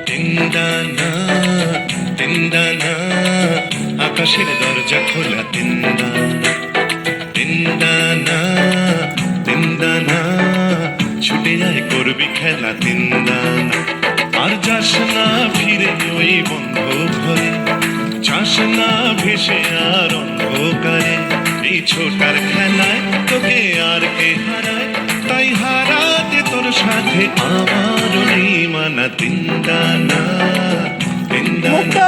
তিনদানা তিনদানা আকাশের দরজা খোলা তিনদানা তিনদানা তিনদানা ছুটে যায় করবি খেলা তিনদানা আর যাস না ফিরে ওই বন্ধ ঘরে যাস না ভেসে আর অন্ধকারে এই ছোটার খেলায় তোকে আর কে হারায় তাই হারাতে তোর সাথে আমার মানা তিনদানা তিনদানা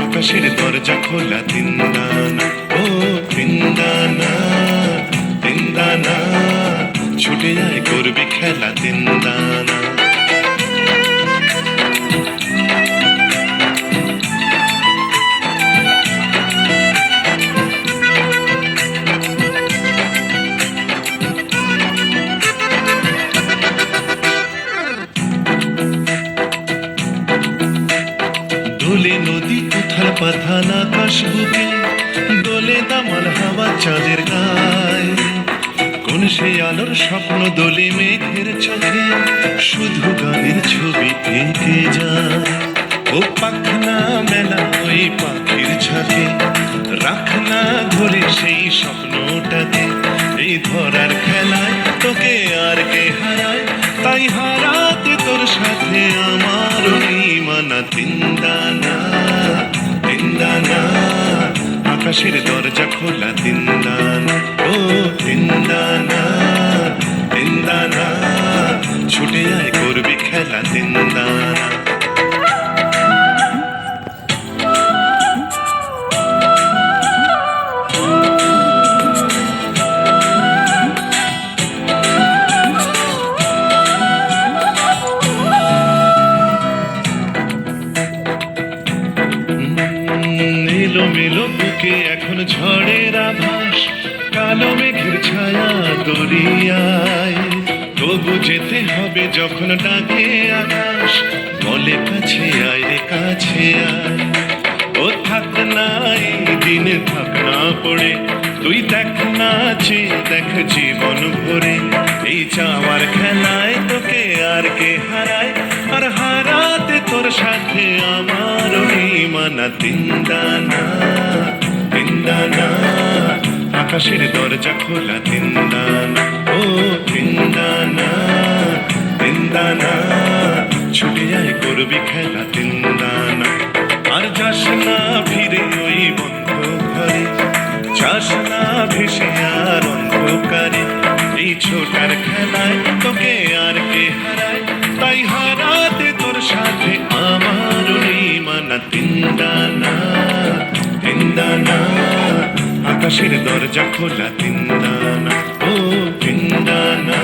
আকাশের দরজা খোলা তিনদানা ও তিনদানা তিনদানা ছুটে যায় করবি খেলা তিনদানা দোলে নদী উথাল পাথান আকাশ বুকে দোলে দামাল হাওয়া চাঁদের গায় কোন সেই আলোর স্বপ্ন দোলে মেঘের চোখে শুধু গানের ছবি এঁকে যায় ও পাখনা মেলা ওই পাখির ছাকে রাখনা ধরে সেই স্বপ্নটাকে এই ধরার খেলায় তোকে আর কে হারায় তাই হারাতে তোর সাথে আমার মানা তিনদানা তিনদানা আকাশের দরজা খোলা তিনদানা ও তিনদানা তিনদানা ছুটে যায় করবি খেলা তিনদানা মেলো বুকে এখন ঝড়ের আভাস কালো মেঘের ছায়া দরিয়ায় তবু যেতে হবে যখন ডাকে আকাশ বলে কাছে আয় রে কাছে আয় ও থাক না এই দিন থাক না পড়ে তুই দেখ না চেয়ে দেখ জীবন ভরে এই চাওয়ার খেলায় তোকে আর কে হারায় আর হারাতে তোর সাথে আমার মানা তিনদানা তিনদানা আকাশের দরজা খোলা তিনদানা ও তিনদানা তিনদানা ছুটে যায় করবি খেলা তিনদানা আর যাস না ফিরে ওই বন্ধ ঘরে যাস না ভেসে আর অন্ধকারে এই ছোটার খেলায় তোকে আর কে হারায় তাই হারাতে তোর সাথে আমার মানা তিনদানা তিনদানা আকাশের দরজা খোলা তিনদানা ও তিনদানা